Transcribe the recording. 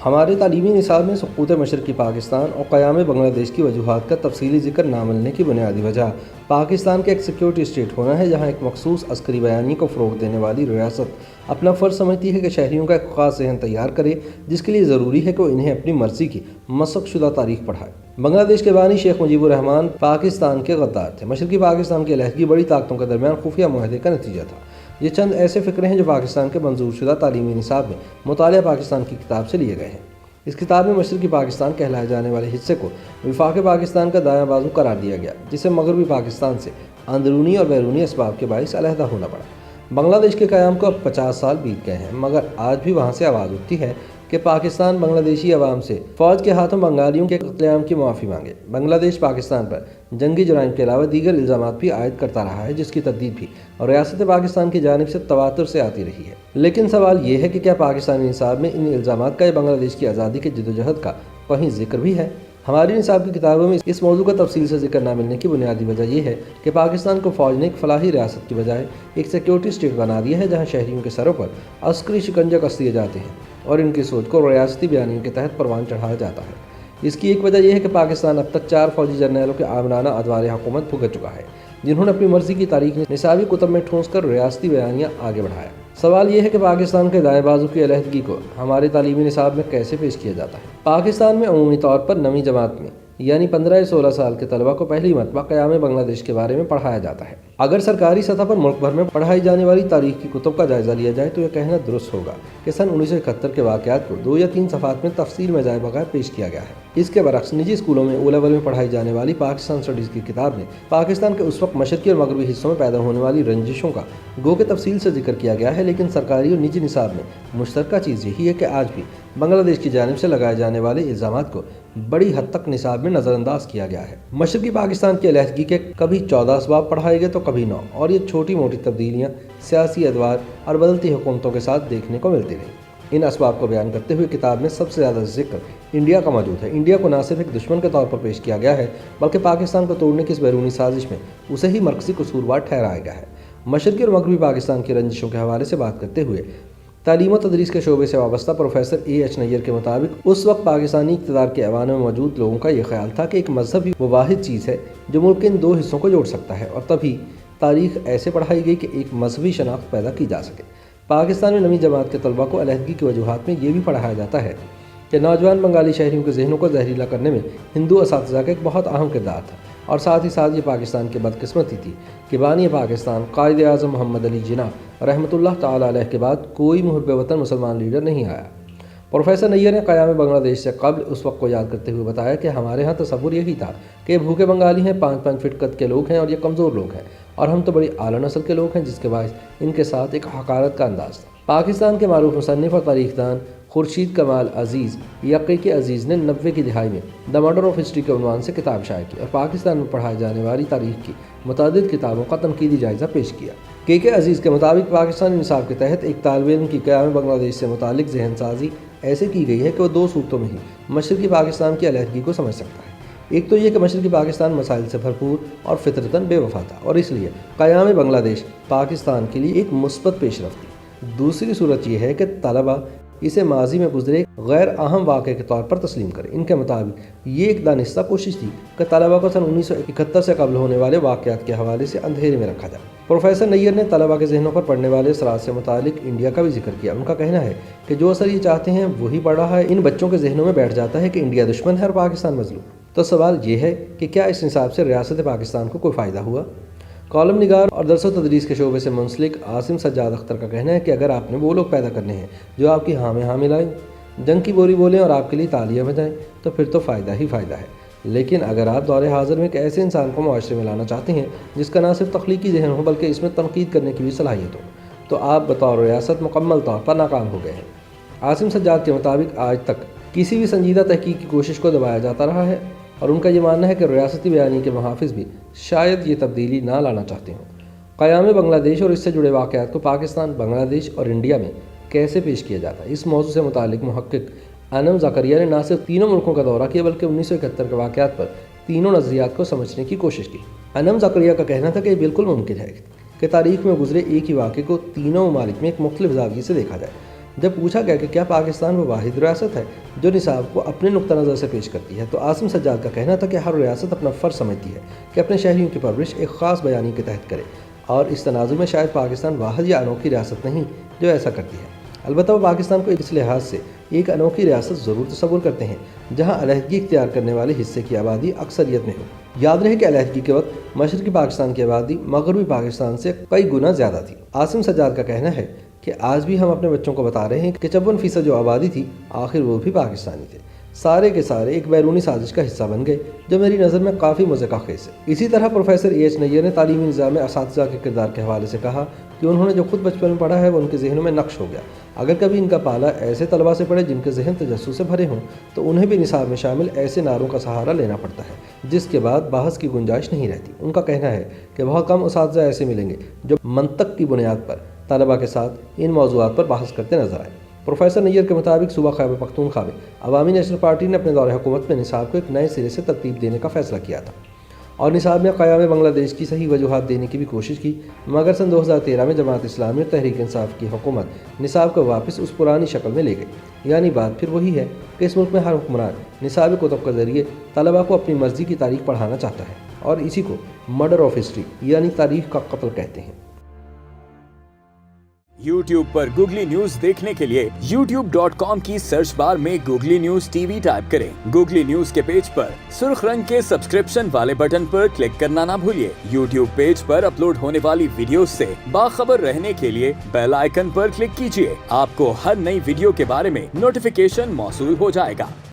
ہمارے تعلیمی نصاب میں سقوط مشرقی پاکستان اور قیام بنگلہ دیش کی وجوہات کا تفصیلی ذکر نہ ملنے کی بنیادی وجہ پاکستان کے ایک سیکیورٹی اسٹیٹ ہونا ہے، جہاں ایک مخصوص عسکری بیانی کو فروغ دینے والی ریاست اپنا فرض سمجھتی ہے کہ شہریوں کا ایک خاص ذہن تیار کرے، جس کے لیے ضروری ہے کہ وہ انہیں اپنی مرضی کی مسخ شدہ تاریخ پڑھائے۔ بنگلہ دیش کے بانی شیخ مجیب الرحمان پاکستان کے غدار تھے۔ مشرقی پاکستان کی علیحدگی بڑی طاقتوں کے درمیان خفیہ معاہدے کا نتیجہ تھا۔ یہ چند ایسے فقرے ہیں جو پاکستان کے منظور شدہ تعلیمی نصاب میں مطالعہ پاکستان کی کتاب سے لیے گئے ہیں۔ اس کتاب میں مشرقی پاکستان کہلائے جانے والے حصے کو وفاق پاکستان کا دایاں بازو قرار دیا گیا، جسے مغربی پاکستان سے اندرونی اور بیرونی اسباب کے باعث علیحدہ ہونا پڑا۔ بنگلہ دیش کے قیام کو اب 50 سال بیت گئے ہیں، مگر آج بھی وہاں سے آواز اٹھتی ہے کہ پاکستان بنگلہ دیشی عوام سے فوج کے ہاتھوں بنگالیوں کے قتل عام کی معافی مانگے۔ بنگلہ دیش پاکستان پر جنگی جرائم کے علاوہ دیگر الزامات بھی عائد کرتا رہا ہے، جس کی تردید بھی اور ریاست پاکستان کی جانب سے تواتر سے آتی رہی ہے۔ لیکن سوال یہ ہے کہ کیا پاکستانی نصاب میں ان الزامات کا یا بنگلہ دیش کی آزادی کے جدوجہد کا کہیں ذکر بھی ہے؟ ہماری نصاب کی کتابوں میں اس موضوع کا تفصیل سے ذکر نہ ملنے کی بنیادی وجہ یہ ہے کہ پاکستان کو فوج نے ایک فلاحی ریاست کی بجائے ایک سیکیورٹی اسٹیٹ بنا دیا ہے، جہاں شہریوں کے سروں پر عسکری شکنجے کس دیے جاتے ہیں اور ان کی سوچ کو ریاستی بیانیوں کے تحت پروان چڑھایا جاتا ہے۔ اس کی ایک وجہ یہ ہے کہ پاکستان اب تک 4 فوجی جرنیلوں کے آمرانہ ادوار حکومت بھگت چکا ہے، جنہوں نے اپنی مرضی کی تاریخ نصابی کتب میں ٹھونس کر ریاستی بیانیاں آگے بڑھایا۔ سوال یہ ہے کہ پاکستان کے دائیں بازو کی علیحدگی کو ہمارے تعلیمی نصاب میں کیسے پیش کیا جاتا ہے؟ پاکستان میں عمومی طور پر 9ویں جماعت میں یعنی 15 یا 16 سال کے طلبہ کو پہلی مرتبہ قیام بنگلہ دیش کے بارے میں پڑھایا جاتا ہے۔ اگر سرکاری سطح پر ملک بھر میں پڑھائی جانے والی تاریخ کی کتب کا جائزہ لیا جائے تو یہ کہنا درست ہوگا کہ سن 1971 کے واقعات کو 2 یا 3 صفحات میں تفصیل میں جائے بغیر پیش کیا گیا ہے۔ اس کے برعکس نجی اسکولوں میں او لیول میں پڑھائی جانے والی پاکستان اسٹڈیز کی کتاب میں پاکستان کے اس وقت مشرقی اور مغربی حصوں میں پیدا ہونے والی رنجشوں کا گو کہ تفصیل سے ذکر کیا گیا ہے، لیکن سرکاری اور نجی نصاب میں مشترکہ چیز یہی ہے کہ آج بھی بنگلہ دیش کی جانب سے لگائے جانے والے الزامات کو بڑی حد تک نصاب میں نظر انداز کیا گیا ہے۔ مشرقی پاکستان کی علیحدگی کے کبھی 14 اسباب پڑھائے گئے تو کبھی 9، اور یہ چھوٹی موٹی تبدیلیاں سیاسی ادوار اور بدلتی حکومتوں کے ساتھ دیکھنے کو ملتی رہی۔ ان اسباب کو بیان کرتے ہوئے کتاب میں سب سے زیادہ ذکر انڈیا کا موجود ہے۔ انڈیا کو نہ صرف ایک دشمن کے طور پر پیش کیا گیا ہے، بلکہ پاکستان کو توڑنے کی اس بیرونی سازش میں اسے ہی مرکزی قصوروار ٹھہرایا گیا ہے۔ مشرقی اور مغربی پاکستان کی رنجشوں کے حوالے سے بات کرتے ہوئے تعلیم و تدریس کے شعبے سے وابستہ پروفیسر A.H. نیر کے مطابق اس وقت پاکستانی اقتدار کے ایوان میں موجود لوگوں کا یہ خیال تھا کہ ایک مذہب ہی وہ واحد چیز ہے جو ملک کے ان 2 حصوں کو جوڑ سکتا ہے، اور تبھی تاریخ ایسے پڑھائی گئی کہ ایک مذہبی شناخت پیدا کی جا سکے۔ پاکستان میں 9ویں جماعت کے طلبہ کو علیحدگی کی وجوہات میں یہ بھی پڑھایا جاتا ہے کہ نوجوان بنگالی شہریوں کے ذہنوں کو زہریلا کرنے میں ہندو اساتذہ کا ایک بہت اہم کردار تھا، اور ساتھ ہی ساتھ یہ پاکستان کی بدقسمتی تھی کہ بانی پاکستان قائد اعظم محمد علی جناح رحمۃ اللہ تعالی علیہ کے بعد کوئی محب وطن مسلمان لیڈر نہیں آیا۔ پروفیسر نیر نے قیام بنگلہ دیش سے قبل اس وقت کو یاد کرتے ہوئے بتایا کہ ہمارے ہاں تصور یہی تھا کہ بھوکے بنگالی ہیں، 5-5 فٹ قد کے لوگ ہیں اور یہ کمزور لوگ ہیں، اور ہم تو بڑی اعلیٰ نسل کے لوگ ہیں، جس کے باعث ان کے ساتھ ایک حقارت کا انداز تھا۔ پاکستان کے معروف مصنف اور تاریخ دان خورشید کمال عزیز یقی کے عزیز نے 90 کی دہائی میں دی مرڈر آف ہسٹری کے عنوان سے کتاب شائع کی اور پاکستان میں پڑھائی جانے والی تاریخ کی متعدد کتابوں کا تنقیدی جائزہ پیش کیا۔ کے عزیز کے مطابق پاکستانی نصاب کے تحت ایک طالب علم کی قیام بنگلہ دیش سے متعلق ذہن سازی ایسے کی گئی ہے کہ وہ 2 صورتوں میں ہی مشرقی پاکستان کی علیحدگی کو سمجھ سکتا ہے۔ ایک تو یہ کہ مشرقی پاکستان مسائل سے بھرپور اور فطرتاً بے وفا تھا، اور اس لیے قیام بنگلہ دیش پاکستان کے لیے ایک مثبت پیش رفت تھی۔ دوسری صورت یہ ہے کہ طلبہ اسے ماضی میں گزرے غیر اہم واقعے کے طور پر تسلیم کریں۔ ان کے مطابق یہ ایک دانستہ کوشش تھی کہ طلبہ کو سن 1971 سے قبل ہونے والے واقعات کے حوالے سے اندھیرے میں رکھا جائے۔ پروفیسر نیر نے طلبہ کے ذہنوں پر پڑنے والے اثرات سے متعلق انڈیا کا بھی ذکر کیا۔ ان کا کہنا ہے کہ جو اثر یہ چاہتے ہیں وہی پڑ رہا ہے۔ ان بچوں کے ذہنوں میں بیٹھ جاتا ہے کہ انڈیا دشمن ہے اور پاکستان مظلوم۔ تو سوال یہ ہے کہ کیا اس نصاب سے ریاست پاکستان کو کوئی فائدہ ہوا؟ کالم نگار اور درس و تدریس کے شعبے سے منسلک عاصم سجاد اختر کا کہنا ہے کہ اگر آپ نے وہ لوگ پیدا کرنے ہیں جو آپ کی ہاں میں ہاں ملائیں، جنگ کی بوری بولیں اور آپ کے لیے تالیاں بجائیں، تو پھر تو فائدہ ہی فائدہ ہے۔ لیکن اگر آپ دور حاضر میں ایک ایسے انسان کو معاشرے میں لانا چاہتے ہیں جس کا نہ صرف تخلیقی ذہن ہو بلکہ اس میں تنقید کرنے کی بھی صلاحیت ہو، تو آپ بطور ریاست مکمل طور پر ناکام ہو گئے ہیں۔ عاصم سجاد کے مطابق آج تک کسی بھی سنجیدہ تحقیق کی کوشش کو دبایا جاتا رہا ہے، اور ان کا یہ ماننا ہے کہ ریاستی بیانی کے محافظ بھی شاید یہ تبدیلی نہ لانا چاہتے ہوں۔ قیام بنگلہ دیش اور اس سے جڑے واقعات کو پاکستان، بنگلہ دیش اور انڈیا میں کیسے پیش کیا جاتا ہے، اس موضوع سے متعلق محقق انم زکریا نے نہ صرف تینوں ملکوں کا دورہ کیا بلکہ 1971 کے واقعات پر تینوں نظریات کو سمجھنے کی کوشش کی۔ انم زکریا کا کہنا تھا کہ یہ بالکل ممکن ہے کہ تاریخ میں گزرے ایک ہی واقعے کو تینوں ممالک میں ایک مختلف زاویے سے دیکھا جائے۔ جب پوچھا گیا کہ کیا پاکستان وہ واحد ریاست ہے جو نصاب کو اپنے نقطہ نظر سے پیش کرتی ہے، تو عاصم سجاد کا کہنا تھا کہ ہر ریاست اپنا فرض سمجھتی ہے کہ اپنے شہریوں کی پرورش ایک خاص بیانی کے تحت کرے، اور اس تناظر میں شاید پاکستان واحد یا انوکھی ریاست نہیں جو ایسا کرتی ہے۔ البتہ وہ پاکستان کو اس لحاظ سے ایک انوکھی ریاست ضرور تصور کرتے ہیں جہاں علیحدگی اختیار کرنے والے حصے کی آبادی اکثریت میں ہو۔ یاد رہے کہ علیحدگی کے وقت مشرقی پاکستان کی آبادی مغربی پاکستان سے کئی گنا زیادہ تھی۔ عاصم سجاد کا کہنا ہے کہ آج بھی ہم اپنے بچوں کو بتا رہے ہیں کہ 54% جو آبادی تھی آخر وہ بھی پاکستانی تھے، سارے کے سارے ایک بیرونی سازش کا حصہ بن گئے، جو میری نظر میں کافی مضحکہ خیز ہے۔ اسی طرح پروفیسر ایچ نیر نے تعلیمی نظام میں اساتذہ کے کردار کے حوالے سے کہا کہ انہوں نے جو خود بچپن میں پڑھا ہے وہ ان کے ذہنوں میں نقش ہو گیا۔ اگر کبھی ان کا پالا ایسے طلباء سے پڑھے جن کے ذہن تجسس سے بھرے ہوں تو انہیں بھی نصاب میں شامل ایسے نعروں کا سہارا لینا پڑتا ہے جس کے بعد بحث کی گنجائش نہیں رہتی۔ ان کا کہنا ہے کہ بہت کم اساتذہ ایسے ملیں گے جو منطق کی بنیاد پر طلباء کے ساتھ ان موضوعات پر بحث کرتے نظر آئے۔ پروفیسر نیر کے مطابق صوبہ خیبر پختونخوا میں عوامی نیشنل پارٹی نے اپنے دور حکومت میں نصاب کو ایک نئے سرے سے ترتیب دینے کا فیصلہ کیا تھا اور نصاب میں قیام بنگلہ دیش کی صحیح وجوہات دینے کی بھی کوشش کی، مگر سن 2013 میں جماعت اسلامی اور تحریک انصاف کی حکومت نصاب کو واپس اس پرانی شکل میں لے گئی۔ یعنی بات پھر وہی ہے کہ اس ملک میں ہر حکمران نصاب کتب کے ذریعے طلباء کو اپنی مرضی کی تاریخ پڑھانا چاہتا ہے، اور اسی کو مرڈر آف ہسٹری یعنی تاریخ کا قتل کہتے ہیں۔ YouTube پر گوگلی نیوز دیکھنے کے لیے youtube.com کی سرچ بار میں googly news T V type کریں۔ گوگلی نیوز کے پیج پر سرخ رنگ کے سبسکرپشن والے بٹن پر کلک کرنا نہ بھولیے۔ YouTube پیج پر اپلوڈ ہونے والی ویڈیوز سے باخبر رہنے کے لیے بیل آئیکن پر کلک کیجیے۔ آپ کو ہر نئی ویڈیو کے بارے میں نوٹیفیکیشن موصول ہو جائے گا۔